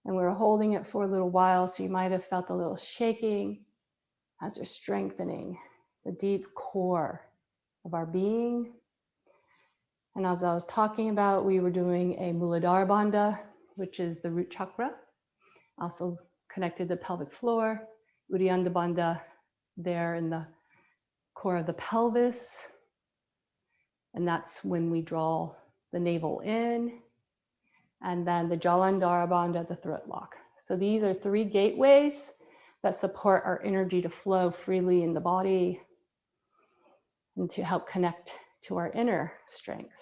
And we're holding it for a little while, so you might have felt a little shaking as we're strengthening the deep core of our being. And as I was talking about, we were doing a Muladhara Bandha, which is the root chakra, also connected to the pelvic floor. Uddiyana Bandha there in the core of the pelvis. And that's when we draw the navel in. And then the Jalandhara Bandha, the throat lock. So these are 3 gateways that support our energy to flow freely in the body and to help connect to our inner strength.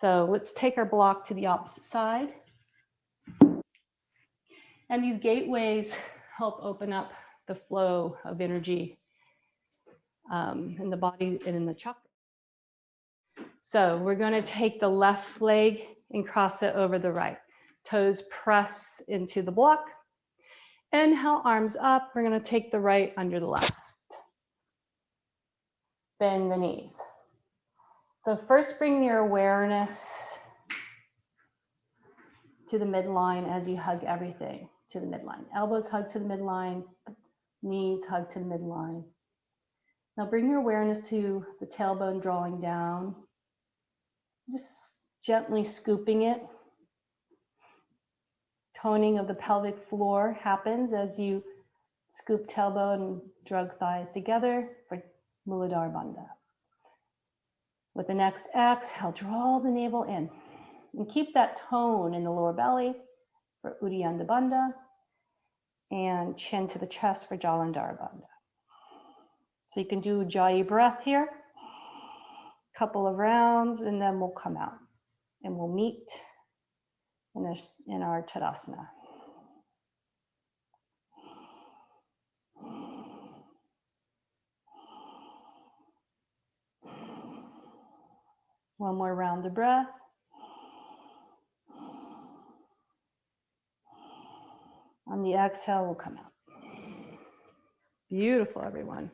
So let's take our block to the opposite side. And these gateways help open up the flow of energy in the body and in the chakra. So we're going to take the left leg and cross it over the right. Toes press into the block. Inhale, arms up. We're going to take the right under the left. Bend the knees. So first bring your awareness to the midline as you hug everything to the midline. Elbows hug to the midline, knees hug to the midline. Now bring your awareness to the tailbone drawing down. Just gently scooping it. Toning of the pelvic floor happens as you scoop tailbone and drug thighs together for Muladhara Bandha. With the next exhale, draw the navel in and keep that tone in the lower belly for Uddiyana Bandha and chin to the chest for Jalandhara Bandha. So you can do Ujjayi breath here, couple of rounds, and then we'll come out and we'll meet in our Tadasana. One more round of breath. On the exhale, we'll come out. Beautiful, everyone.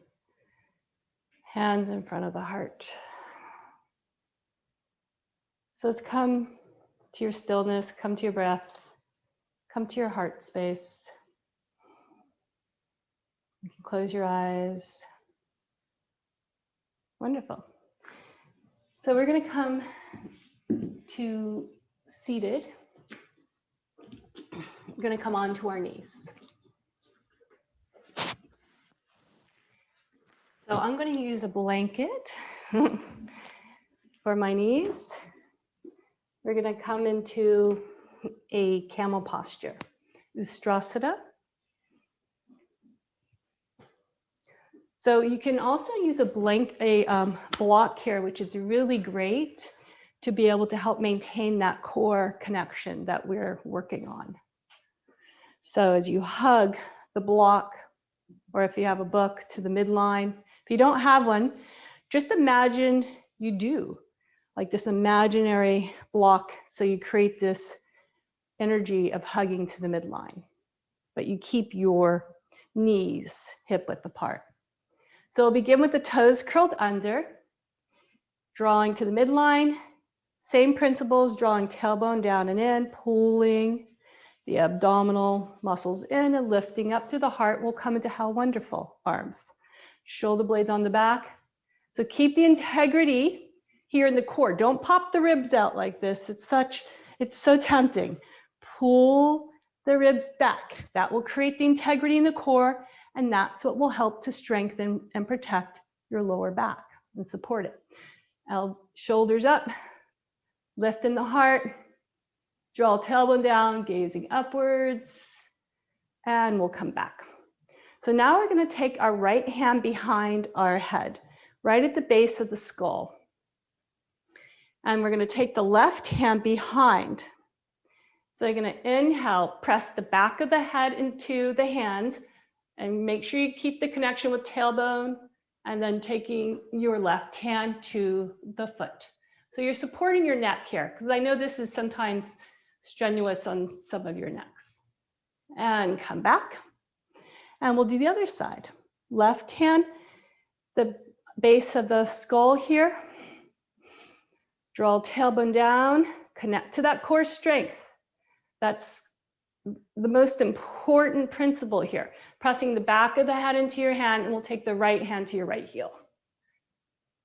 Hands in front of the heart. So let's come to your stillness, come to your breath, come to your heart space. You can close your eyes. Wonderful. So we're going to come to seated. We're going to come onto our knees. So I'm going to use a blanket for my knees. We're going to come into a camel posture, Ustrasana. So you can also use a block here, which is really great to be able to help maintain that core connection that we're working on. So as you hug the block, or if you have a book, to the midline. If you don't have one, just imagine you do, like this imaginary block. So you create this energy of hugging to the midline, but you keep your knees hip width apart. So we'll begin with the toes curled under, drawing to the midline. Same principles, drawing tailbone down and in, pulling the abdominal muscles in and lifting up through the heart. We'll come into how wonderful. Arms, shoulder blades on the back. So keep the integrity here in the core. Don't pop the ribs out like this. It's so tempting. Pull the ribs back. That will create the integrity in the core, and that's what will help to strengthen and protect your lower back and support it. Shoulders up, lift in the heart, draw tailbone down, gazing upwards, and we'll come back. So now we're going to take our right hand behind our head, right at the base of the skull. And we're going to take the left hand behind. So you're going to inhale, press the back of the head into the hands, And make sure you keep the connection with tailbone and then taking your left hand to the foot. So you're supporting your neck here, because I know this is sometimes strenuous on some of your necks. And come back. And we'll do the other side. Left hand, the base of the skull here. Draw tailbone down, connect to that core strength. That's the most important principle here. Pressing the back of the head into your hand, and we'll take the right hand to your right heel.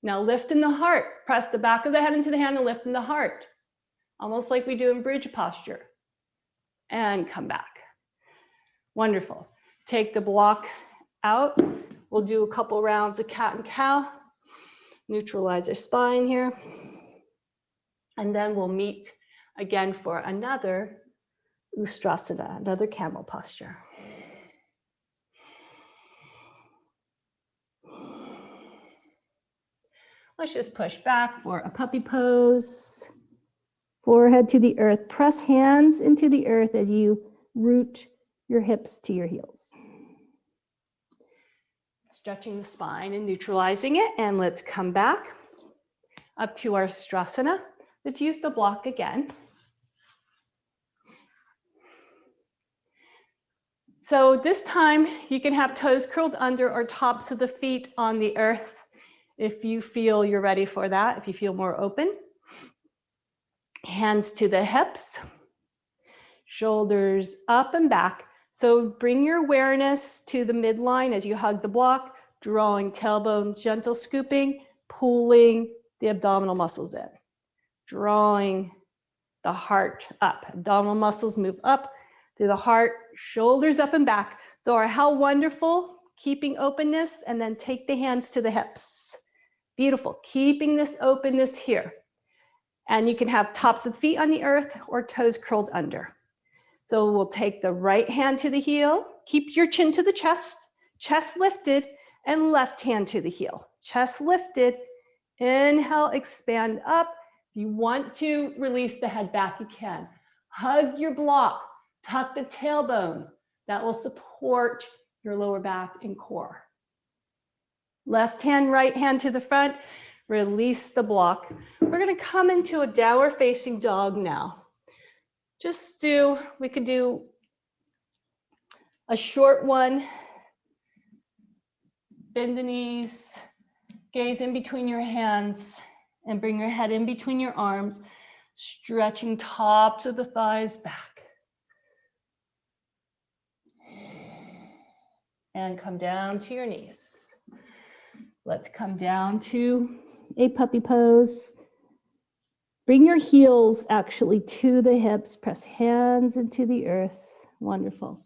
Now lift in the heart. Press the back of the head into the hand and lift in the heart. Almost like we do in bridge posture. And come back. Wonderful. Take the block out. We'll do a couple rounds of cat and cow. Neutralize our spine here. And then we'll meet again for another Ustrasana, another camel posture. Let's just push back for a puppy pose. Forehead to the earth. Press hands into the earth as you root your hips to your heels. Stretching the spine and neutralizing it. And let's come back up to our Ustrasana. Let's use the block again. So this time you can have toes curled under or tops of the feet on the earth if you feel you're ready for that, if you feel more open. Hands to the hips, shoulders up and back. So bring your awareness to the midline as you hug the block, drawing tailbone, gentle scooping, pulling the abdominal muscles in. Drawing the heart up. Abdominal muscles move up through the heart, shoulders up and back. So how wonderful, keeping openness, and then take the hands to the hips. Beautiful, keeping this openness here. And you can have tops of the feet on the earth or toes curled under. So we'll take the right hand to the heel, keep your chin to the chest lifted, and left hand to the heel. Chest lifted, inhale, expand up. If you want to release the head back, you can. Hug your block, tuck the tailbone. That will support your lower back and core. Left hand, right hand to the front. Release the block. We're going to come into a Dower Facing Dog now. We could do a short one. Bend the knees, gaze in between your hands, and bring your head in between your arms, stretching tops of the thighs back. And come down to your knees. Let's come down to a puppy pose. Bring your heels actually to the hips. Press hands into the earth. Wonderful.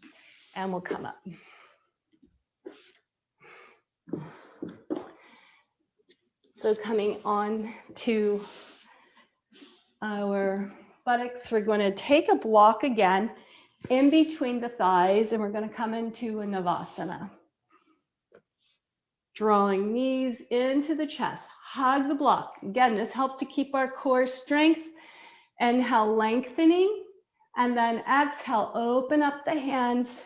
And we'll come up. So coming on to our buttocks, we're going to take a block again in between the thighs, and we're going to come into a Navasana. Drawing knees into the chest, hug the block. Again, this helps to keep our core strength. Inhale, lengthening, and then exhale, open up the hands.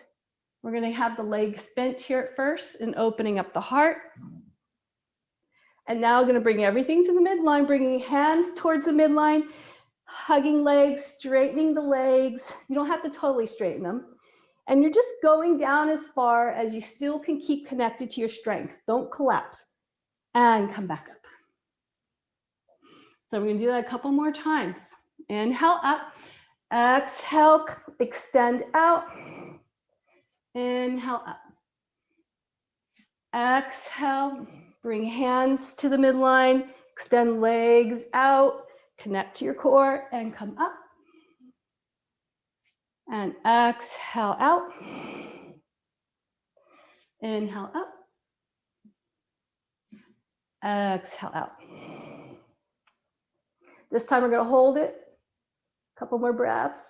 We're going to have the legs bent here at first and opening up the heart. And now we're going to bring everything to the midline, bringing hands towards the midline, hugging legs, straightening the legs. You don't have to totally straighten them. And you're just going down as far as you still can keep connected to your strength. Don't collapse. And come back up. So we're going to do that a couple more times. Inhale up. Exhale, extend out. Inhale up. Exhale, bring hands to the midline. Extend legs out. Connect to your core and come up. And exhale out. Inhale up. Exhale out. This time we're going to hold it. A couple more breaths.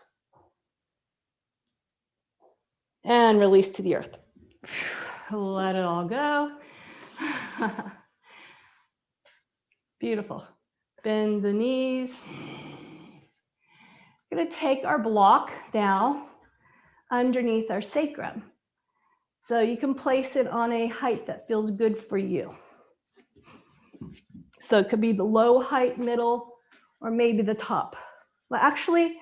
And release to the earth. Let it all go. Beautiful. Bend the knees. We're going to take our block now underneath our sacrum. So you can place it on a height that feels good for you. So it could be the low height, middle, or maybe the top. Well, actually,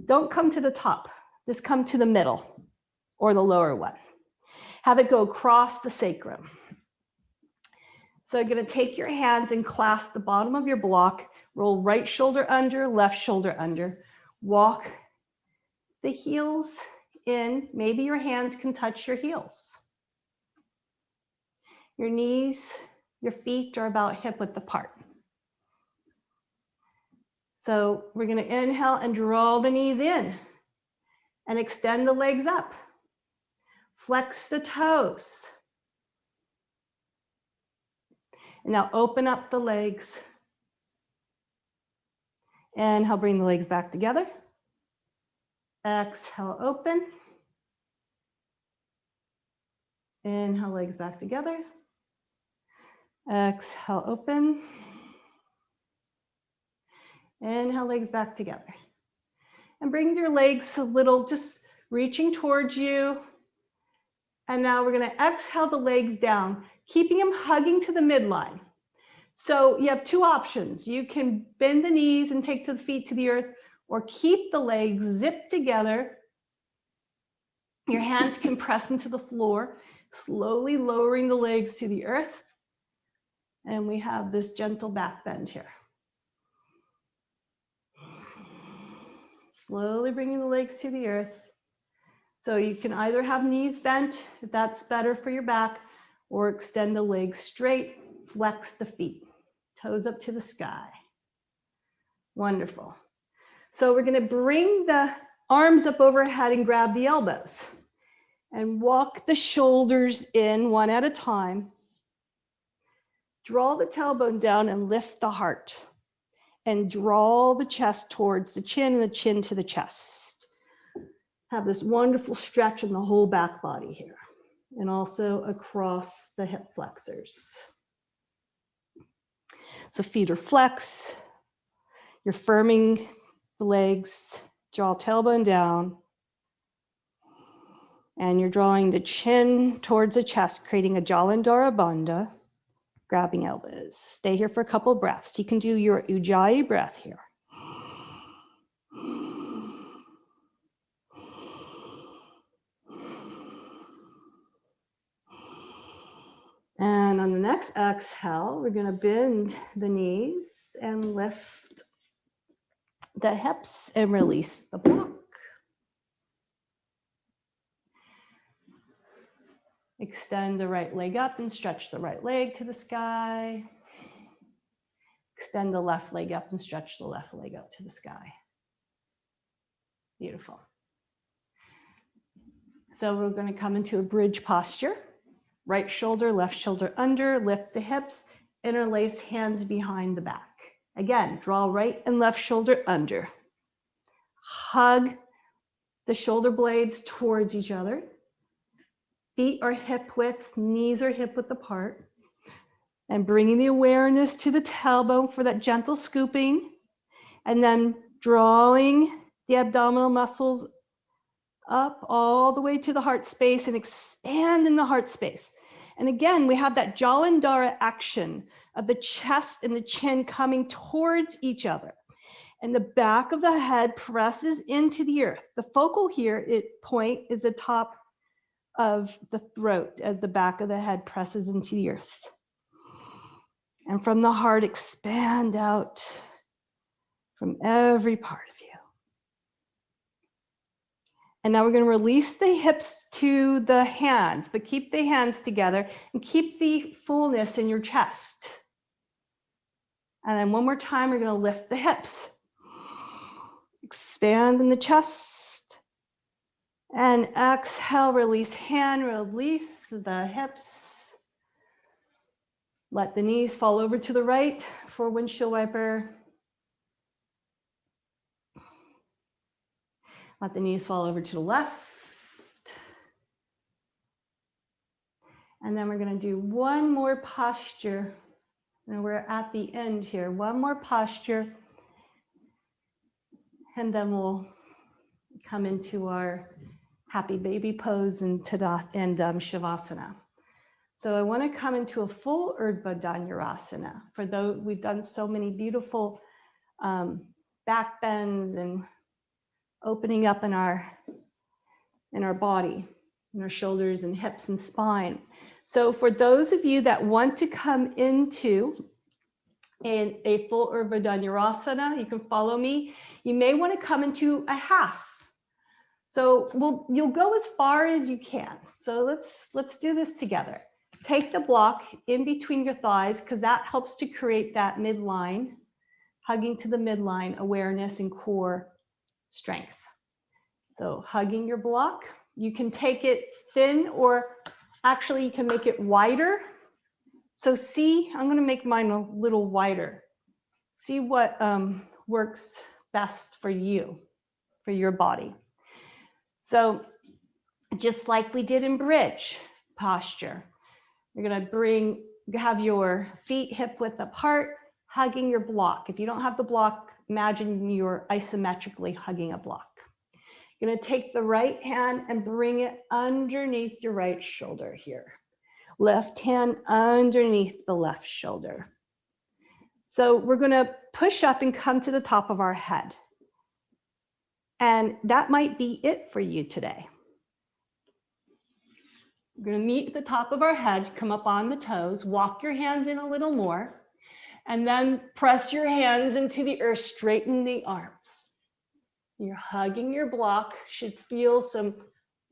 don't come to the top. Just come to the middle or the lower one. Have it go across the sacrum. So you're going to take your hands and clasp the bottom of your block. Roll right shoulder under, left shoulder under. Walk the heels in. Maybe your hands can touch your heels. Your knees, your feet are about hip width apart. So we're going to inhale and draw the knees in and extend the legs up. Flex the toes. And now open up the legs. Inhale, bring the legs back together. Exhale, open. Inhale, legs back together. Exhale, open. Inhale, legs back together. And bring your legs a little, just reaching towards you. And now we're going to exhale the legs down, keeping them hugging to the midline. So you have two options. You can bend the knees and take the feet to the earth, or keep the legs zipped together. Your hands can press into the floor, slowly lowering the legs to the earth. And we have this gentle back bend here. Slowly bringing the legs to the earth. So you can either have knees bent, if that's better for your back, or extend the legs straight, flex the feet, toes up to the sky. Wonderful. So we're going to bring the arms up overhead and grab the elbows and walk the shoulders in one at a time. Draw the tailbone down and lift the heart, and draw the chest towards the chin and the chin to the chest. Have this wonderful stretch in the whole back body here, and also across the hip flexors. So feet are flexed. You're firming the legs, draw tailbone down, and you're drawing the chin towards the chest, creating a Jalandhara Bandha, grabbing elbows. Stay here for a couple of breaths. You can do your Ujjayi breath here. And on the next exhale, we're going to bend the knees and lift the hips and release the block. Extend the right leg up and stretch the right leg to the sky. Extend the left leg up and stretch the left leg up to the sky. Beautiful. So we're going to come into a bridge posture. Right shoulder, left shoulder under, lift the hips, interlace hands behind the back. Again, draw right and left shoulder under. Hug the shoulder blades towards each other. Feet are hip width, knees are hip width apart. And bringing the awareness to the tailbone for that gentle scooping. And then drawing the abdominal muscles up all the way to the heart space and expand in the heart space. And again, we have that Jalandhara action of the chest and the chin coming towards each other. And the back of the head presses into the earth. The focal point is the top of the throat as the back of the head presses into the earth. And from the heart, expand out from every part of you. And now we're going to release the hips to the hands, but keep the hands together and keep the fullness in your chest. And then one more time, we're going to lift the hips. Expand in the chest. And exhale, release hand, release the hips. Let the knees fall over to the right for windshield wiper. Let the knees fall over to the left. And then we're going to do one more posture. And we're at the end here. One more posture. And then we'll come into our happy baby pose and Shavasana. So I want to come into a full Virabhadrasana. For those, we've done so many beautiful back bends and opening up in our body, in our shoulders and hips and spine. So for those of you that want to come into a full Virabhadrasana, you can follow me. You may want to come into a half. So you'll go as far as you can. So let's do this together. Take the block in between your thighs because that helps to create that midline, hugging to the midline, awareness and core strength. So hugging your block, you can take it thin or actually you can make it wider. So see, I'm going to make mine a little wider. See what works best for you, for your body. So just like we did in bridge posture, you're going to have your feet hip width apart, hugging your block. If you don't have the block, imagine you're isometrically hugging a block. You're going to take the right hand and bring it underneath your right shoulder here. Left hand underneath the left shoulder. So we're going to push up and come to the top of our head. And that might be it for you today. We're going to meet at the top of our head, come up on the toes, walk your hands in a little more, and then press your hands into the earth, straighten the arms. You're hugging your block, you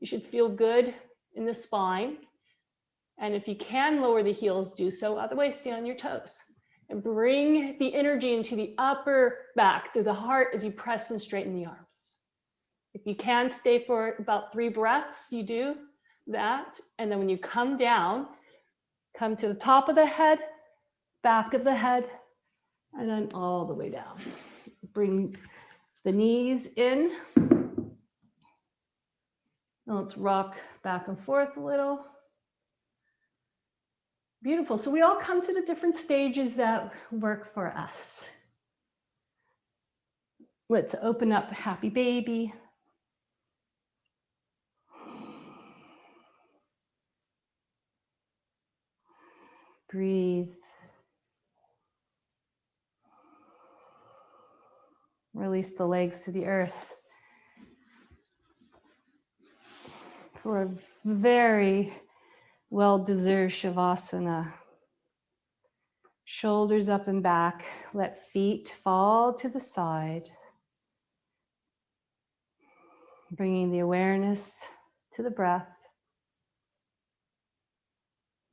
should feel good in the spine. And if you can lower the heels, do so, otherwise stay on your toes. And bring the energy into the upper back, through the heart as you press and straighten the arms. If you can stay for about 3 breaths, you do that. And then when you come down, come to the top of the head, back of the head, and then all the way down. Bring the knees in. Now let's rock back and forth a little. Beautiful. So we all come to the different stages that work for us. Let's open up happy baby. Breathe. Release the legs to the earth for a very well-deserved Shavasana. Shoulders up and back. Let feet fall to the side. Bringing the awareness to the breath.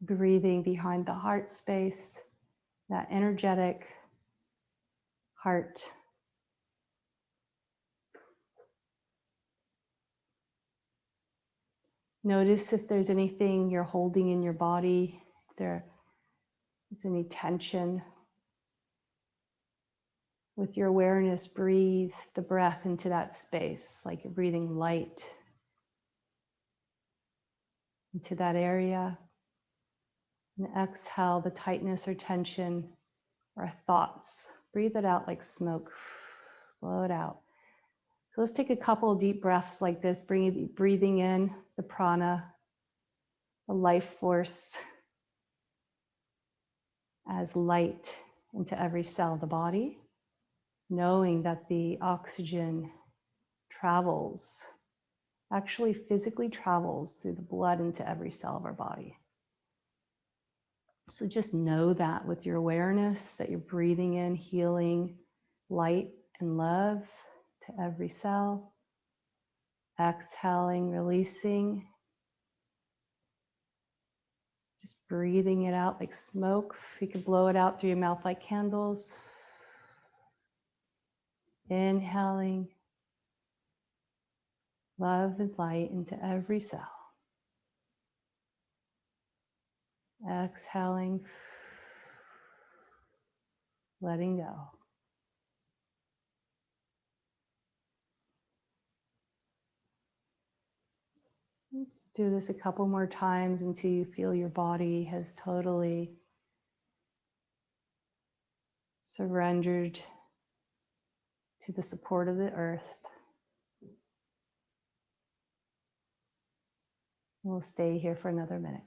Breathing behind the heart space, that energetic heart. Notice if there's anything you're holding in your body, if there is any tension. With your awareness, breathe the breath into that space, like you're breathing light into that area. And exhale the tightness or tension or thoughts. Breathe it out like smoke. Blow it out. So let's take a couple of deep breaths like this, breathing in the prana, the life force as light into every cell of the body, knowing that the oxygen travels, actually physically travels through the blood into every cell of our body. So just know that with your awareness that you're breathing in, healing, light and love to every cell. Exhaling, releasing. Just breathing it out like smoke. You can blow it out through your mouth like candles. Inhaling love and light into every cell. Exhaling, letting go. Let's do this a couple more times until you feel your body has totally surrendered to the support of the earth. We'll stay here for another minute.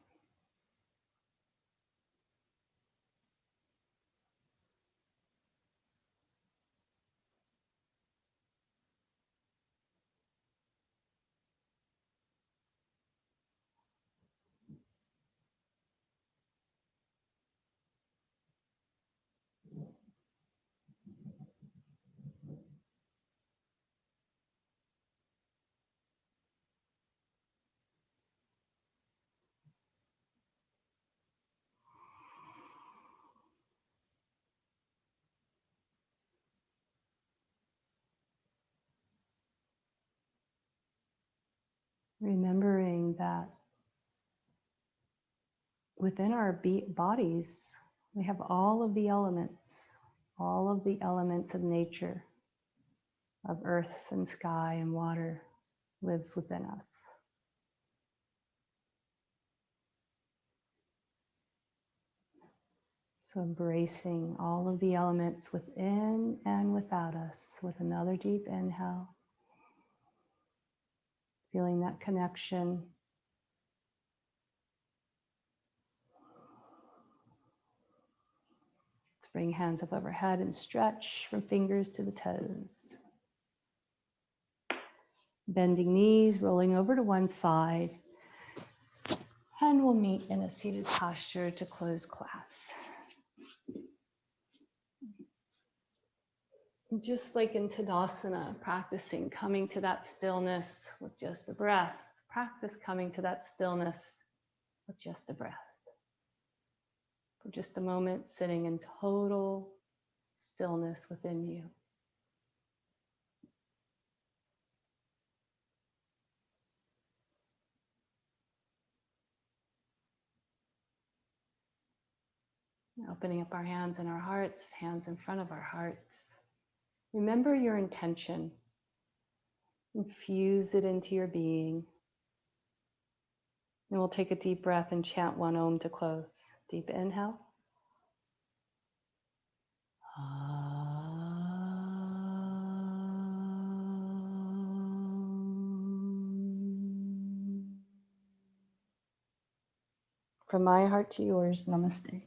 Remembering that within our bodies, we have all of the elements of nature, of earth and sky and water lives within us. So embracing all of the elements within and without us with another deep inhale. Feeling that connection. Let's bring hands up overhead and stretch from fingers to the toes. Bending knees, rolling over to one side. And we'll meet in a seated posture to close class. Just like in Tadasana, practicing coming to that stillness with just the breath. Practice coming to that stillness with just the breath. For just a moment, sitting in total stillness within you. Opening up our hands and our hearts, hands in front of our hearts. Remember your intention. Infuse it into your being. And we'll take a deep breath and chant one Om to close. Deep inhale. From my heart to yours, namaste.